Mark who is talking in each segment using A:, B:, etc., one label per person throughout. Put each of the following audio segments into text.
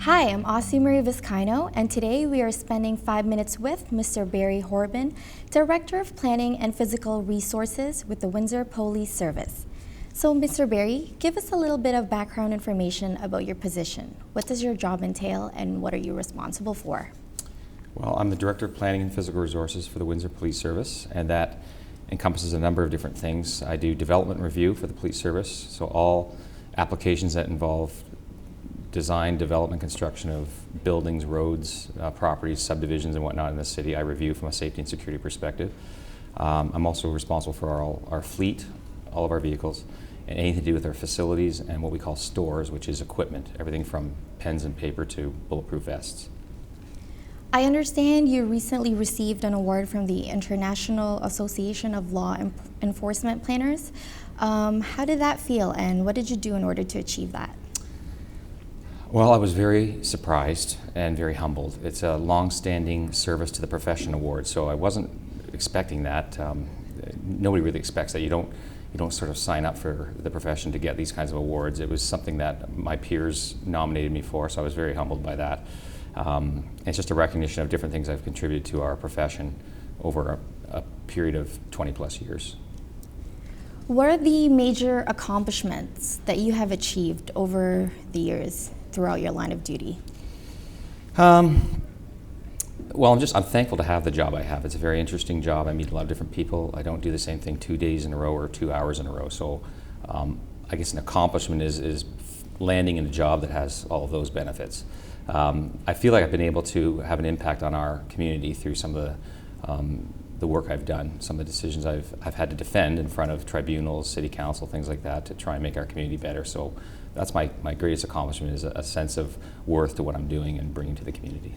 A: Hi, I'm Aussie Vizcayno, and today we are spending 5 minutes with Mr. Barry Horrobin, Director of Planning and Physical Resources with the Windsor Police Service. So, Mr. Barry, give us a little bit of background information about your position. What does your job entail, and what are you responsible for?
B: Well, I'm the Director of Planning and Physical Resources for the Windsor Police Service, and that encompasses a number of different things. I do development review for the police service, so all applications that involve design, development, construction of buildings, roads, properties, subdivisions, and whatnot in the city, I review from a safety and security perspective. I'm also responsible for our fleet, all of our vehicles, and anything to do with our facilities and what we call stores, which is equipment, everything from pens and paper to bulletproof vests.
A: I understand you recently received an award from the International Association of Law Enforcement Planners. How did that feel, and what did you do in order to achieve that?
B: Well, I was very surprised and very humbled. It's a long-standing service to the profession award, so I wasn't expecting that. Nobody really expects that. You don't sort of sign up for the profession to get these kinds of awards. It was something that my peers nominated me for, so I was very humbled by that. It's just a recognition of different things I've contributed to our profession over a period of 20 plus years.
A: What are the major accomplishments that you have achieved over the years throughout your line of duty?
B: Well, I'm thankful to have the job I have. It's a very interesting job. I meet a lot of different people. I don't do the same thing 2 days in a row or 2 hours in a row. So I guess an accomplishment is landing in a job that has all of those benefits. I feel like I've been able to have an impact on our community through some of the work I've done, some of the decisions I've had to defend in front of tribunals, city council, things like that, to try and make our community better. So that's my greatest accomplishment, is a sense of worth to what I'm doing and bringing to the community.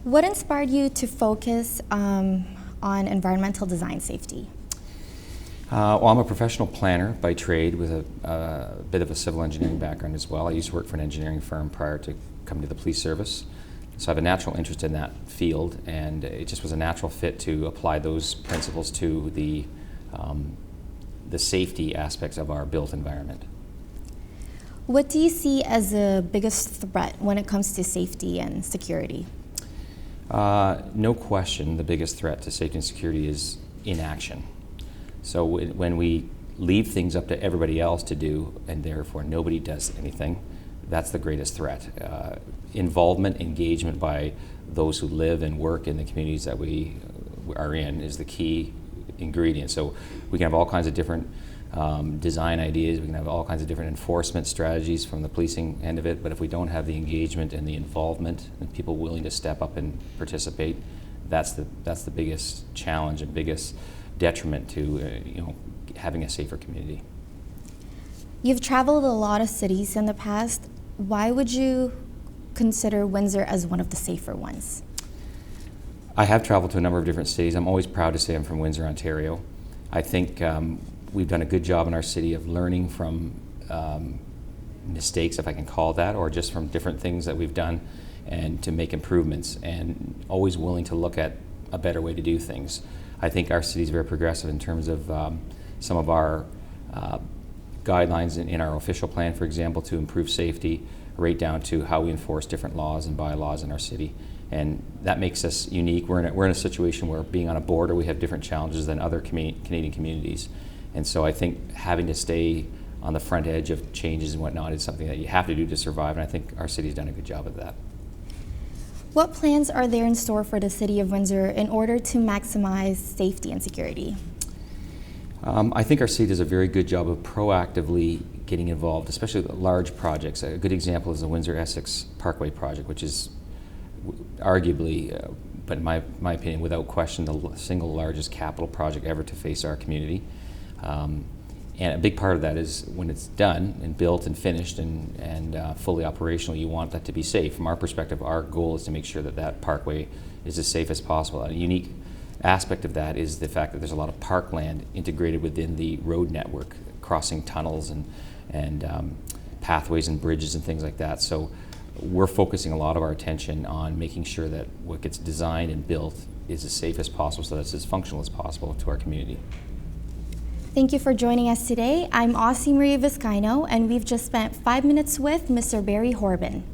A: What inspired you to focus on environmental design safety?
B: Well, I'm a professional planner by trade with a bit of a civil engineering background as well. I used to work for an engineering firm prior to coming to the police service. So I have a natural interest in that field, and it just was a natural fit to apply those principles to the safety aspects of our built environment.
A: What do you see as the biggest threat when it comes to safety and security?
B: No question, the biggest threat to safety and security is inaction. So when we leave things up to everybody else to do, and therefore nobody does anything, that's the greatest threat. Involvement, engagement by those who live and work in the communities that we are in is the key ingredient. So we can have all kinds of different design ideas, we can have all kinds of different enforcement strategies from the policing end of it, but if we don't have the engagement and the involvement and people willing to step up and participate, that's the biggest challenge and biggest detriment to having a safer community.
A: You've traveled a lot of cities in the past. Why would you consider Windsor as one of the safer ones?
B: I have traveled to a number of different cities. I'm always proud to say I'm from Windsor, Ontario. I think we've done a good job in our city of learning from mistakes, if I can call it that, or just from different things that we've done, and to make improvements, and always willing to look at a better way to do things. I think our city is very progressive in terms of some of our guidelines in our official plan, for example, to improve safety, right down to how we enforce different laws and bylaws in our city. And that makes us unique. We're in a situation where, being on a border, we have different challenges than other Canadian communities. And so I think having to stay on the front edge of changes and whatnot is something that you have to do to survive, and I think our city's done a good job of that.
A: What plans are there in store for the City of Windsor in order to maximize safety and security?
B: I think our city does a very good job of proactively getting involved, especially with large projects. A good example is the Windsor Essex Parkway project, which is arguably, but in my opinion, without question, the single largest capital project ever to face our community. And a big part of that is, when it's done and built and finished and fully operational, you want that to be safe. From our perspective, our goal is to make sure that that parkway is as safe as possible. A unique aspect of that is the fact that there's a lot of parkland integrated within the road network, crossing tunnels and pathways and bridges and things like that. So we're focusing a lot of our attention on making sure that what gets designed and built is as safe as possible, so that it's as functional as possible to our community.
A: Thank you for joining us today. I'm Aussie Vizcayno, and we've just spent 5 minutes with Mr. Barry Horrobin.